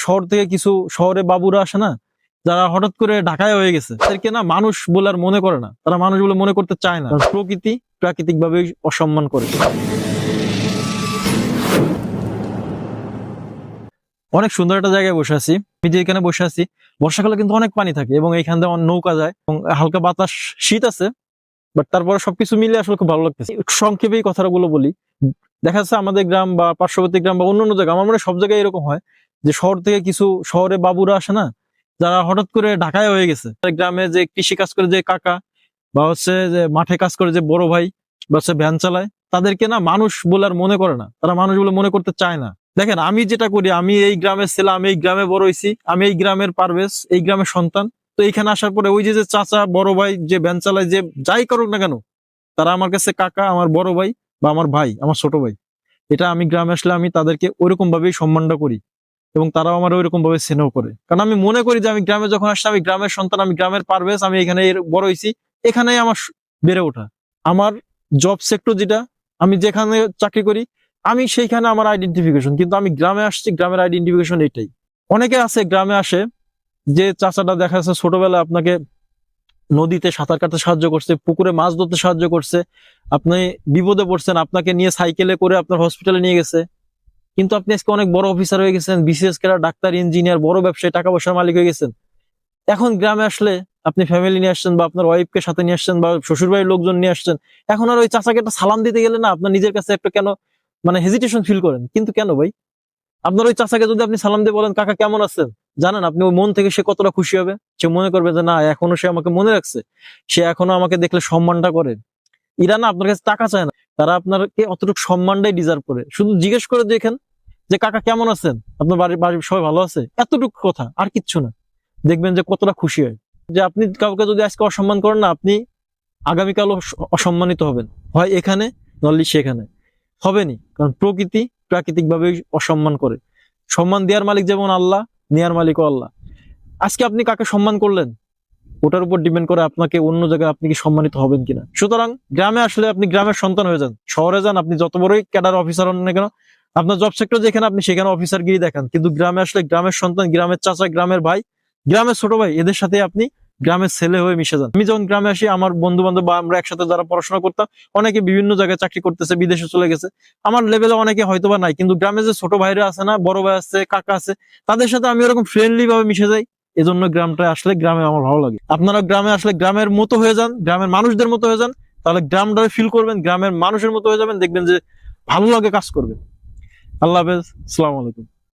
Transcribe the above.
শহর থেকে কিছু শহরে বাবুরা আসে না, যারা হঠাৎ করে ঢাকায় হয়ে গেছে, তাদেরকে না মানুষ বলে আর মনে করে না, তারা মানুষ বলে মনে করতে চায় না। প্রকৃতি প্রাকৃতিক ভাবে অসম্মান করে। অনেক সুন্দর একটা জায়গায় বসে আছি। আমি যে এখানে বসে আছি, বর্ষাকালে কিন্তু অনেক পানি থাকে এবং এখান থেকে নৌকা যায় এবং হালকা বাতাস, শীত আছে, বাট তারপরে সবকিছু মিলে আসলে খুব ভালো লাগতেছে। সংক্ষেপে এই কথাগুলো বলি। দেখা যাচ্ছে আমাদের গ্রাম বা পার্শ্ববর্তী গ্রাম বা অন্যান্য জায়গা, আমার মনে হয় সব জায়গায় এরকম হয় যে শহর থেকে কিছু শহরে বাবুরা আসে না, যারা হঠাৎ করে ঢাকায় হয়ে গেছে। গ্রামে যে কৃষি কাজ করে যে কাকা বা হচ্ছে যে মাঠে কাজ করে যে বড় ভাই বা হচ্ছে ভ্যান চালায়, তাদেরকে না মানুষ বলে আর মনে করে না, তারা মানুষ বলে মনে করতে চায় না। দেখেন, আমি যেটা করি, আমি এই গ্রামের ছেলে, আমি এই গ্রামে বড় হয়েছি, আমি এই গ্রামের পারভেজ, এই গ্রামের সন্তান। তো এইখানে আসার পরে ওই যে চাচা বড় ভাই যে ভ্যান চালায়, যে যাই করুক না কেন, তারা আমার কাছে কাকা, আমার বড় ভাই বা আমার ভাই, আমার ছোট ভাই। এটা আমি গ্রামে আসলে আমি তাদেরকে ওইরকম ভাবেই সম্মানটা করি এবং তারাও আমার ওইরকম ভাবে স্নেহ করে। কারণ আমি মনে করি যে আমি গ্রামে যখন আসছি, আমি গ্রামের সন্তান, আমি গ্রামের পারভেজ, আমি এখানে বড় হয়েছি, এখানেই আমার বেড়ে ওঠা। আমার জব সেক্টর যেটা, আমি যেখানে চাকরি করি, আমি সেইখানে আমার আইডেন্টিফিকেশন। কিন্তু আমি গ্রামে আসছি, গ্রামের আইডেন্টিফিকেশন এটাই। অনেকে আছে গ্রামে আসে, যে চাচাটা দেখা যাচ্ছে ছোটবেলায় আপনাকে নদীতে সাঁতার কাটতে সাহায্য করছে, পুকুরে মাছ ধরতে সাহায্য করছে, আপনি বিপদে পড়ছেন, আপনাকে নিয়ে সাইকেলে করে আপনার হসপিটালে নিয়ে গেছে। কিন্তু আপনি আজকে অনেক বড় অফিসার হয়ে গেছেন, বিসিএস ক্যাডার, ডাক্তার, ইঞ্জিনিয়ার, বড় ব্যবসায়ী, টাকা পয়সার মালিক হয়ে গেছেন। এখন গ্রামে আসলে আপনি ফ্যামিলি নিয়ে আসছেন বা আপনার ওয়াইফকে সাথে নিয়ে আসছেন বা শ্বশুর বাড়ির লোকজন নিয়ে আসছেন, এখন আর ওই চাচাকে একটা সালাম দিতে গেলে না আপনার নিজের কাছে একটা কেন হেজিটেশন ফিল করেন। কিন্তু কেন ভাই? আপনার ওই চাচাকে যদি আপনি সালাম দিয়ে বলেন কাকা কেমন আছেন, জানেন আপনি ওই মন থেকে সে কতটা খুশি হবে। সে মনে করবে যে না, এখনো সে আমাকে মনে রাখছে, সে এখনো আমাকে দেখলে সম্মানটা করে। এরা না আপনার কাছে টাকা চায় না, তারা আপনাকে অতটুকু সম্মানটাই ডিজার্ভ করে। শুধু জিজ্ঞেস করে দেখেন যে কাকা কেমন আছেন, আপনার বাড়ির সবাই ভালো আছে, এতটুকু কথা, আর কিচ্ছু না। দেখবেন যে কতটা খুশি হয়। যে আপনি কাউকে যদি আজকে অসম্মান করেন না, আপনি আগামীকালও অসম্মানিত হবেন, হয় এখানে নলি সেখানে হবেনি। কারণ প্রকৃতি প্রাকৃতিক ভাবে অসম্মান করে। সম্মান দেওয়ার মালিক যেমন আল্লাহ, নেয়ার মালিকও আল্লাহ। আজকে আপনি কাকে সম্মান করলেন, ওটার উপর ডিপেন্ড করে আপনাকে অন্য জায়গায় আপনি কি সম্মানিত হবেন কিনা। সুতরাং গ্রামে আসলে আপনি গ্রামের সন্তান হয়ে যান। শহরে যান, আপনি যত বড়ই ক্যাডার অফিসার হন না কেন, আপনার জব সেক্টর যেখানে, আপনি সেখানে অফিসারগিরি দেখান। কিন্তু গ্রামে আসলে গ্রামের সন্তান, গ্রামের চাচা, গ্রামের ভাই, গ্রামের ছোট ভাই, এদের সাথে আপনি গ্রামের ছেলে হয়ে মিশে যান। আমি যখন গ্রামে আসি, আমার বন্ধু বান্ধব বা আমরা একসাথে যারা পড়াশোনা করতাম, অনেকে বিভিন্ন জায়গায় চাকরি করতেছে, বিদেশে চলে গেছে। আমার লেভেলে অনেকে হয়তোবা নাই, কিন্তু গ্রামে যে ছোট ভাইরা আছে না, বড় ভাই আছে, কাকা আছে, তাদের সাথে আমি ওরকম ফ্রেন্ডলি ভাবে মিশে যাই। এজন্য গ্রামটা আসলে গ্রামে আমার ভালো লাগে। আপনারা গ্রামে আসলে গ্রামের মতো হয়ে যান, গ্রামের মানুষদের মতো হয়ে যান, তাহলে গ্রামটা ফিল করবেন, গ্রামের মানুষের মতো হয়ে যাবেন, দেখবেন যে ভালো লাগে কাজ করবে। আল্লাহ হাফেজ, আসসালামু আলাইকুম।